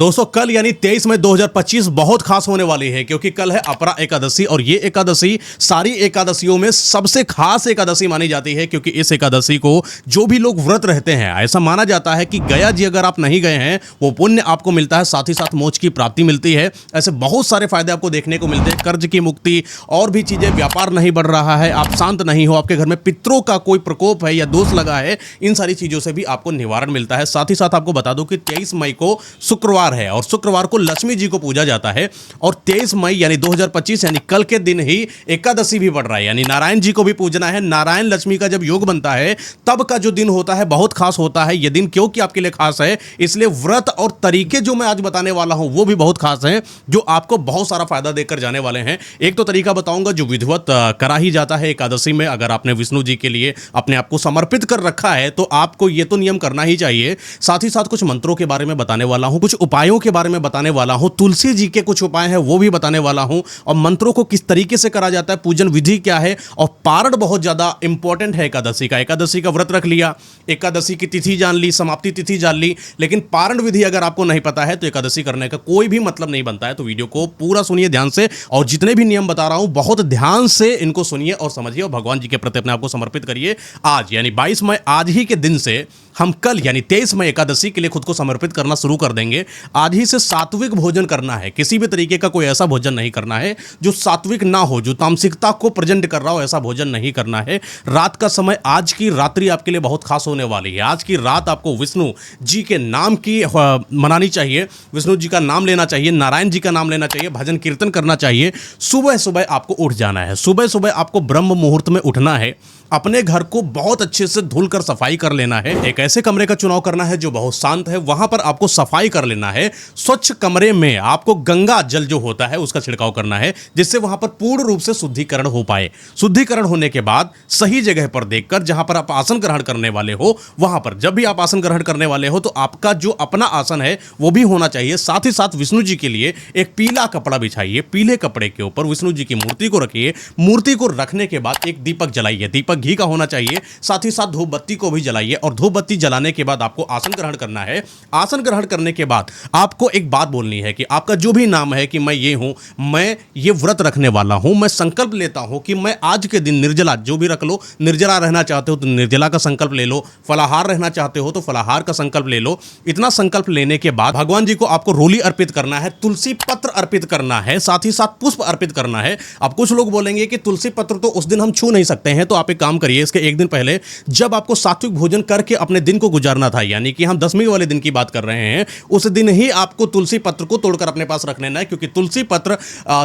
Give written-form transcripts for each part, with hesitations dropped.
दोस्तों कल यानी 23 मई 2025 बहुत खास होने वाली है क्योंकि कल है अपरा एकादशी और ये एकादशी सारी एकादशियों में सबसे खास एकादशी मानी जाती है क्योंकि इस एकादशी को जो भी लोग व्रत रहते हैं ऐसा माना जाता है कि गया जी अगर आप नहीं गए हैं वो पुण्य आपको मिलता है, साथ ही साथ मोक्ष की प्राप्ति मिलती है। ऐसे बहुत सारे फायदे आपको देखने को मिलते हैं, कर्ज की मुक्ति और भी चीजें, व्यापार नहीं बढ़ रहा है, आप शांत नहीं हो, आपके घर में पितरों का कोई प्रकोप है या दोष लगा है, इन सारी चीजों से भी आपको निवारण मिलता है। साथ ही साथ आपको बता दूं कि 23 मई को शुक्रवार है और शुक्रवार को लक्ष्मी जी को पूजा जाता है और 23 मई यानी 2025 यानी कल के दिन ही एकादशी भी पड़ रहा है, यानी नारायण जी को भी पूजना है। नारायण लक्ष्मी का जब योग बनता है तब का जो दिन होता है बहुत खास होता है। यह दिन क्योंकि आपके लिए खास है इसलिए व्रत और तरीके जो मैं आज बताने वाला हूं वो भी बहुत खास हैं जो आपको बहुत सारा फायदा देकर जाने वाले हैं। एक तो तरीका बताऊंगा जो विधिवत करा ही जाता है एकादशी में। अगर आपने विष्णु जी के लिए अपने आप को समर्पित कर रखा है तो आपको यह तो नियम करना ही चाहिए। साथ ही साथ कुछ मंत्रों के बारे में बताने वाला हूं, कुछ उपायों के बारे में बताने वाला हूं, तुलसी जी के कुछ उपाय हैं वो भी बताने वाला हूं और मंत्रों को किस तरीके से करा जाता है, पूजन विधि क्या है और पारण बहुत ज्यादा इंपॉर्टेंट है एकादशी का। एकादशी का व्रत रख लिया, एकादशी की तिथि जान ली, समाप्ति तिथि जान ली, लेकिन पारण विधि अगर आपको नहीं पता है तो एकादशी करने का कोई भी मतलब नहीं बनता है। तो वीडियो को पूरा सुनिए ध्यान से और जितने भी नियम बता रहा हूं बहुत ध्यान से इनको सुनिए और समझिए और भगवान जी के प्रति अपने आप को समर्पित करिए। आज यानी 22 मई आज ही के दिन से हम कल यानी 23 मई एकादशी के लिए खुद को समर्पित करना शुरू कर देंगे। आज ही से सात्विक भोजन करना है, किसी भी तरीके का कोई ऐसा भोजन नहीं करना है जो सात्विक ना हो, जो तामसिकता को प्रेजेंट कर रहा हो, ऐसा भोजन नहीं करना है। रात का समय, आज की रात्रि आपके लिए बहुत खास होने वाली है। आज की रात आपको विष्णु जी के नाम की मनानी चाहिए, विष्णु जी का नाम लेना चाहिए, नारायण जी का नाम लेना चाहिए, भजन कीर्तन करना चाहिए। सुबह सुबह आपको उठ जाना है, सुबह सुबह आपको ब्रह्म मुहूर्त में उठना है, अपने घर को बहुत अच्छे से धुलकर सफाई कर लेना है। एक ऐसे कमरे का चुनाव करना है जो बहुत शांत है, वहां पर आपको सफाई कर लेना है। स्वच्छ कमरे में आपको गंगा जल जो होता है उसका छिड़काव करना है जिससे वहां पर पूर्ण रूप से शुद्धिकरण हो पाए। शुद्धिकरण होने के बाद सही जगह पर देखकर जहां पर आप आसन ग्रहण करने वाले हो वहां पर, जब भी आप आसन ग्रहण करने वाले हो तो आपका जो अपना आसन है वो भी होना चाहिए। साथ ही साथ विष्णु जी के लिए एक पीला कपड़ा बिछाइए, पीले कपड़े के ऊपर विष्णु जी की मूर्ति को रखिए। मूर्ति को रखने के बाद एक दीपक जलाइए, दीपक घी का होना चाहिए। साथ ही साथ धूप बत्ती को भी जलाइए और धूप बत्ती जलाने के बाद आपको आसन ग्रहण करना है। आसन ग्रहण करने के बाद आपको एक बात बोलनी है कि आपका जो भी नाम है कि मैं ये हूं, मैं ये व्रत रखने वाला हूं, मैं संकल्प लेता हूं कि मैं आज के दिन निर्जला, जो भी रख लो, निर्जला रहना चाहते हो तो निर्जला का संकल्प ले लो, फलाहार रहना चाहते हो तो फलाहार का संकल्प ले लो। इतना संकल्प लेने के बाद भगवान जी को आपको रोली अर्पित करना है, तुलसी पत्र अर्पित करना है, साथ ही साथ पुष्प अर्पित करना है। अब कुछ लोग बोलेंगे कि तुलसी पत्र तो उस दिन हम छू नहीं सकते हैं, तो आप एक काम करिए, इसके एक दिन पहले जब आपको सात्विक भोजन करके अपने दिन को गुजारना था, यानी कि हम 10वीं वाले दिन की बात कर रहे हैं, उस दिन ही आपको तुलसी पत्र को तोड़कर अपने पास रख लेना है क्योंकि तुलसी पत्र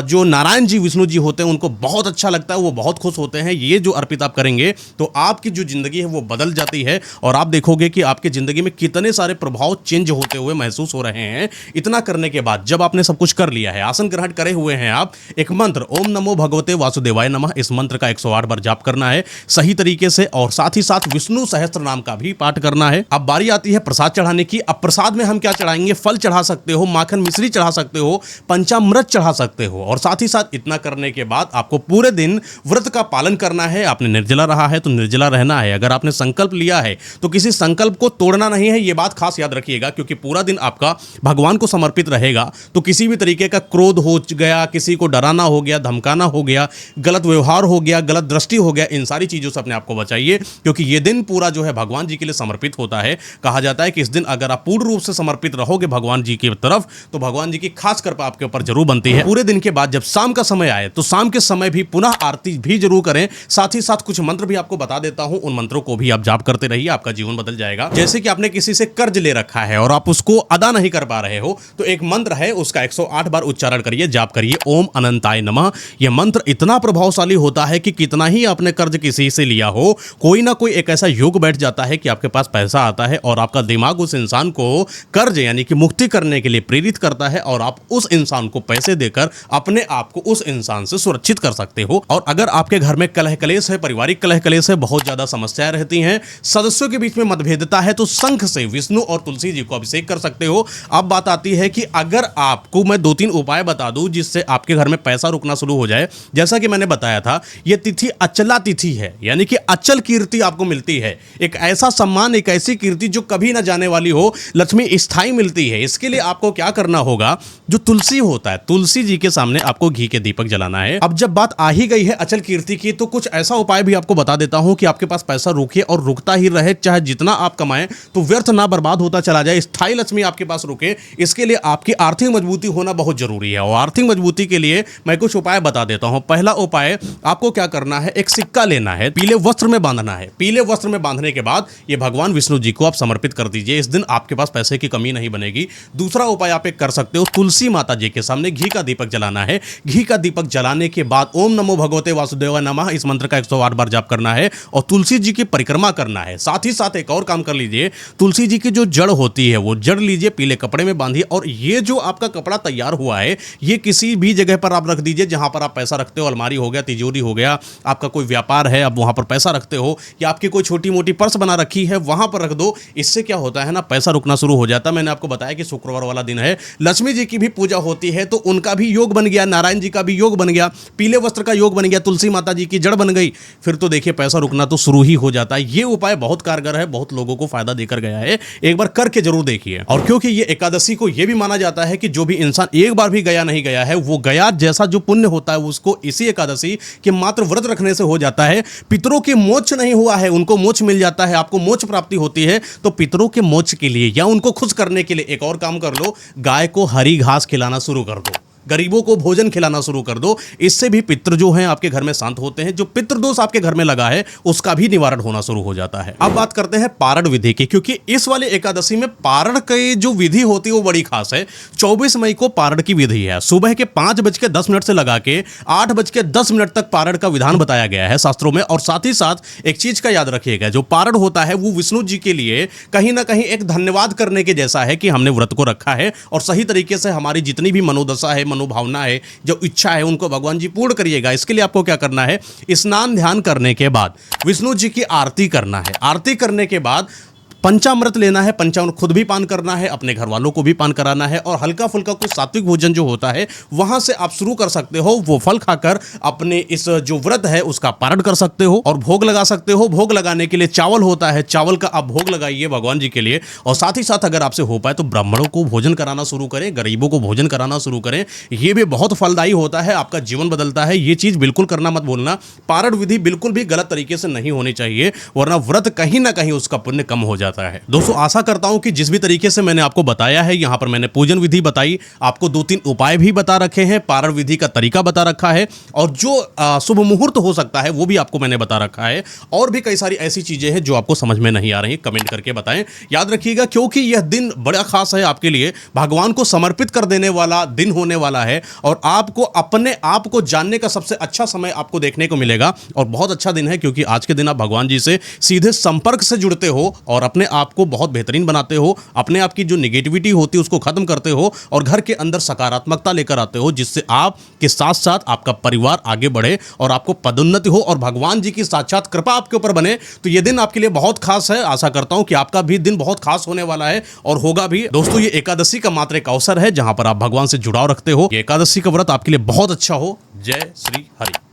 जो नारायण जी विष्णु जी होते हैं उनको बहुत अच्छा लगता है, वो बहुत खुश होते हैं। ये जो अर्पित आप करेंगे तो आपकी जो जिंदगी है वो बदल जाती है और आप देखोगे कि आपकी जिंदगी में कितने सारे प्रभाव चेंज होते हुए महसूस हो रहे हैं। इतना करने के बाद जब आपने सब कुछ कर लिया है, आसन ग्रहण करे हुए हैं आप, एक मंत्र ओम नमो भगवते वासुदेवाय नमः, इस मंत्र का 108 बार जाप करना है सही तरीके से और साथ ही साथ विष्णु सहस्त्र नाम का भी पाठ करना है। अब बारी आती है प्रसाद चढ़ाने की। अब प्रसाद में हम क्या चढ़ाएंगे? फल चढ़ा सकते हो, माखन मिश्री चढ़ा सकते हो, पंचामृत चढ़ा सकते हो और साथ ही साथ इतना करने के बाद आपको पूरे दिन व्रत का पालन करना है। आपने निर्जला रहा है तो निर्जला रहना है। अगर आपने संकल्प लिया है तो किसी संकल्प को तोड़ना नहीं है, यह बात खास याद रखिएगा क्योंकि पूरा दिन आपका भगवान को समर्पित रहेगा। तो किसी भी तरीके का क्रोध हो गया, किसी को डराना हो गया, धमकाना हो गया, गलत व्यवहार हो गया, गलत दृष्टि हो गया, इन सारी चीजों से अपने आप को बचाइए क्योंकि यह दिन पूरा जो है भगवान जी के लिए समर्पित होता है। कहा जाता है कि इस दिन अगर आप पूर्ण रूप से समर्पित रहोगे भगवान जी की तरफ तो भगवान जी की खास कृपा आपके ऊपर जरूर बनती है। पूरे दिन के बाद जब शाम का समय आए तो शाम के समय भी पुनः आरती भी जरूर करें। साथ ही साथ कुछ मंत्र भी आपको बता देता हूं, उन मंत्रों को भी आप जाप करते रहिए, आपका जीवन बदल जाएगा। जैसे कि आपने किसी से कर्ज ले रखा है और आप उसको अदा नहीं कर पा रहे हो तो एक मंत्र है, उसका 108 बार उच्चारण करिए, जाप करिए, ओम अनंताय नमः। यह मंत्र इतना प्रभावशाली होता है कि कितना ही आपने कर्ज किसी से लिया हो, कोई ना कोई एक ऐसा योग बैठ जाता है कि आपके पास पैसा आता है और आपका दिमाग उस इंसान को कर्ज यानी कि मुक्ति करने के लिए प्रेरित करता है और आप उस इंसान को पैसे देकर अपने आप को उस इंसान से सुरक्षित कर सकते हो। और अगर आपके घर में कलह कलेश है, पारिवारिक कलह कलेश है, बहुत ज्यादा समस्याएं रहती हैं, सदस्यों के बीच में मतभेदता है, तो शंख से विष्णु और तुलसी जी को अभिषेक कर सकते हो। अब बात आती है कि अगर आपको मैं 2-3 उपाय बता दूं जिससे आपके घर में पैसा रुकना शुरू हो जाए। जैसा कि मैंने बताया था, यह तिथि अचला तिथि है, यानी कि अचल कीर्ति आपको मिलती है, एक ऐसा सम्मान, एक ऐसी कीर्ति जो कभी ना जाने वाली हो, लक्ष्मी स्थायी मिलती है। इसके लिए आपको क्या करना होगा, जो तुलसी होता है, तुलसी जी के सामने आपको घी के दीपक जलाना है। अब जब बात आ ही गई है अचल कीर्ति की, तो कुछ ऐसा उपाय भी आपको बता देता हूं कि आपके पास पैसा रुके और रुकता ही रहे, चाहे जितना आप कमाएं तो व्यर्थ ना बर्बाद होता चला जाए, स्थायी लक्ष्मी आपके पास रुके। इसके लिए आपकी आर्थिक मजबूती होना बहुत जरूरी है, और आर्थिक मजबूती के लिए मैं कुछ उपाय बता देता हूं। पहला उपाय, आपको क्या करना है, एक सिक्का लेना है, पीले वस्त्र में बांधना है। पीले वस्त्र में बांधने के बाद ये भगवान विष्णु जी को आप समर्पित कर दीजिए। इस दिन आपके पास पैसे की कमी नहीं बनेगी। दूसरा उपाय आप एक कर सकते हो, तुलसी माता जी के सामने घी का दीपक जलाना है। घी का दीपक जलाने के बाद ओम नमो भगवते वासुदेवाय नमः इस मंत्र का 108 बार जाप करना है और तुलसी जी की परिक्रमा करना है। साथ ही साथ एक और काम कर लीजिए, तुलसी जी की जो जड़ होती है वो जड़ लीजिए, पीले कपड़े में बांधिए, और ये जो आपका कपड़ा तैयार हुआ है ये किसी भी जगह पर आप रख दीजिए जहां पर आप पैसा रखते हो। अलमारी हो गया, तिजोरी हो गया, आपका कोई व्यापार है, आप वहां पर पैसा रखते हो, या आपकी कोई छोटी मोटी पर्स बना रखी है, वहां पर रख दो। इससे क्या होता है ना, पैसा रुकना शुरू हो जाता है। मैंने आपको बताया कि शुक्रवार वाला दिन है, लक्ष्मी जी की भी पूजा होती है, तो उनका भी योग बन गया, नारायण जी का भी योग बन गया, पीले वस्त्र का योग बन गया, तुलसी माता जी की जड़ बन गई, फिर तो देखिए पैसा रुकना तो शुरू ही हो जाता है। ये उपाय बहुत कारगर है, बहुत लोगों को फायदा देकर गया है, एक बार करके जरूर देखिए। और क्योंकि ये एकादशी को ये भी माना जाता है कि जो भी इंसान एक बार भी गया नहीं गया है, वो गया जैसा जो पुण्य होता है उसको इसी एकादशी के मात्र व्रत रखने से हो जाता है। पितरों के मोक्ष नहीं हुआ है, उनको मोक्ष मिल जाता है, आपको मोक्ष प्राप्ति होती है। तो पितरों के मोक्ष के लिए या उनको खुश करने के लिए एक और काम कर लो, गाय को हरी घास खिलाना शुरू कर दो, गरीबों को भोजन खिलाना शुरू कर दो। इससे भी पितृ जो हैं आपके घर में शांत होते हैं, जो पितृदोष आपके घर में लगा है उसका भी निवारण होना शुरू हो जाता है। अब बात करते हैं पारण विधि की, क्योंकि इस वाले एकादशी में पारण की जो विधि होती है वो बड़ी खास है। 24 मई को पारण की विधि है, सुबह के 5:10 से लगा के 8:10 तक पारण का विधान बताया गया है शास्त्रों में। और साथ ही साथ एक चीज का याद रखिएगा, जो पारण होता है वो विष्णु जी के लिए कहीं ना कहीं एक धन्यवाद करने के जैसा है कि हमने व्रत को रखा है और सही तरीके से हमारी जितनी भी मनोदशा है, मनोभावना है, जो इच्छा है, उनको भगवान जी पूर्ण करिएगा। इसके लिए आपको क्या करना है, स्नान ध्यान करने के बाद विष्णु जी की आरती करना है। आरती करने के बाद पंचामृत लेना है, पंचामृत खुद भी पान करना है, अपने घर वालों को भी पान कराना है, और हल्का फुल्का कुछ सात्विक भोजन जो होता है वहां से आप शुरू कर सकते हो। वो फल खाकर अपने इस जो व्रत है उसका पारण कर सकते हो और भोग लगा सकते हो। भोग लगाने के लिए चावल होता है, चावल का आप भोग लगाइए भगवान जी के लिए। और साथ ही साथ अगर आपसे हो पाए तो ब्राह्मणों को भोजन कराना शुरू करें, गरीबों को भोजन कराना शुरू करें। ये भी बहुत फलदायी होता है, आपका जीवन बदलता है। ये चीज बिल्कुल करना मत भूलना। पारण विधि बिल्कुल भी गलत तरीके से नहीं होनी चाहिए, वरना व्रत कहीं ना कहीं उसका पुण्य कम हो जाता है। दोस्तों आशा करता हूं कि जिस भी तरीके से मैंने आपको बताया है, यहां पर मैंने पूजन विधि बताई, आपको 2-3 उपाय भी बता रखे हैं, पारण विधि का तरीका बता रखा है, और जो शुभ मुहूर्त हो सकता है वो भी आपको मैंने बता रखा है। और भी कई सारी ऐसी चीजें हैं जो आपको समझ में नहीं आ रही, कमेंट करके बताएं। याद रखिएगा, क्योंकि यह दिन बड़ा खास है आपके लिए, भगवान को समर्पित कर देने वाला दिन होने वाला है, और आपको अपने आप को जानने का सबसे अच्छा समय आपको देखने को मिलेगा। और बहुत अच्छा दिन है, क्योंकि आज के दिन आप भगवान जी से सीधे संपर्क से जुड़ते हो और अपने आप को बहुत बेहतरीन बनाते हो, अपने आप की जो नेगेटिविटी होती है उसको खत्म करते हो और घर के अंदर सकारात्मकता लेकर आते हो, जिससे आप के साथ साथ आपका परिवार आगे बढ़े और आपको पदोन्नति हो और भगवान जी की साक्षात कृपा आपके ऊपर बने। तो ये दिन आपके लिए बहुत खास है। आशा करता हूं कि आपका भी दिन बहुत खास होने वाला है और होगा भी। दोस्तों ये एकादशी का मात्र एक अवसर है जहां पर आप भगवान से जुड़ाव रखते हो। ये एकादशी का व्रत आपके लिए बहुत अच्छा हो। जय श्री हरि।